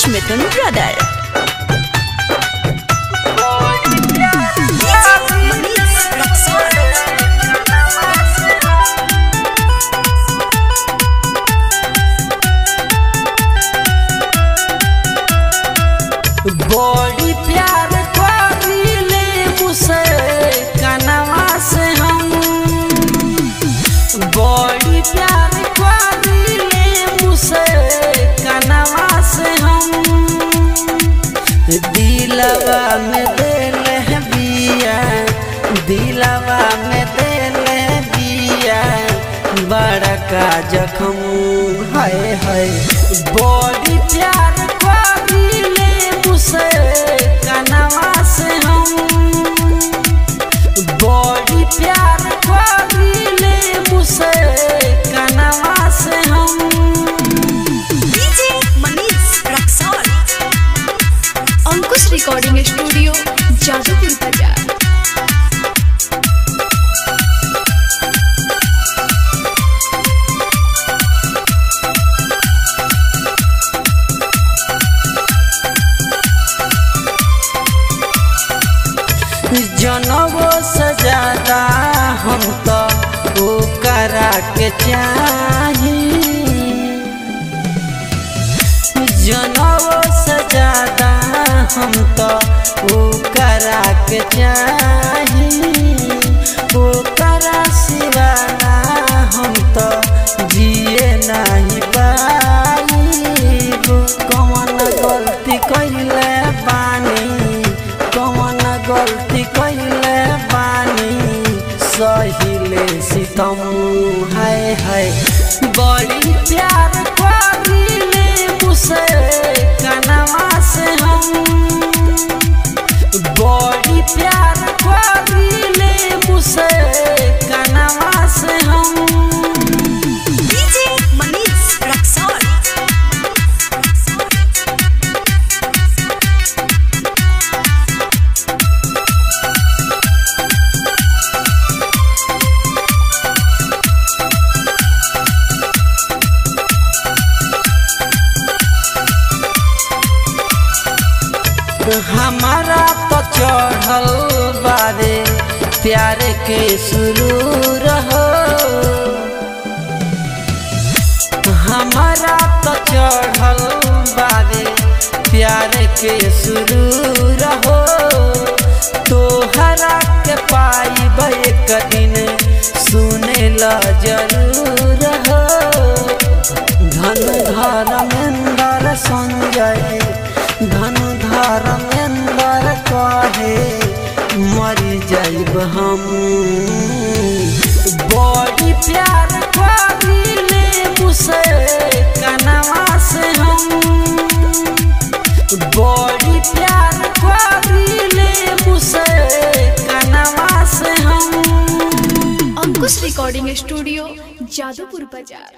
अंकुश मिथुन brother. बड़ी प्यार करीले मुझसे कनवा से हम, बड़ी प्यार करीले मुझसे कनवा से हम। दिलवा में दिल बिया, दिलवा में दिल बिया बड़ा का जख्म है है। बड़ी प्यार करीले मुझसे कनवा से हम, बड़ी प्यार करीले मुझसे कनवा से हम। डीजे मनीष रक्सौल, अंकुश रिकॉर्डिंग स्टूडियो जादूपुर बाजार। जनवो सजादा हम तो वो करा के चाही, जनवो सजादा हम तो वो करा के चाही। वो करा सिवाना हम तो जिए नहीं पाई। कौन गलती कैले बानी, कौन गलती कैले बानी सहिले सितम है है। बड़ी प्यार करीले मुझसे कनवा से हम, बड़ी प्यार करीले मुझसे कनवा से हम। डीजे मनीष रक्सौल, हमारा तो चढ़ल बारे प्यार के सुरूर हो, हमारा तो चढ़ल बारे प्यार के सुरूर हो। तोहरा के पाइब एक दिन सुने ला जरूर हो। धन धर्मेंद्र संजय, धन धर्मेंद्र कहे मर जाइब हम। बड़ी प्यार करीले मुझसे कनवा से हम, बड़ी प्यार करीले मुझसे कनवा से हम। अंकुश रिकॉर्डिंग स्टूडियो जादूपुर बाजार।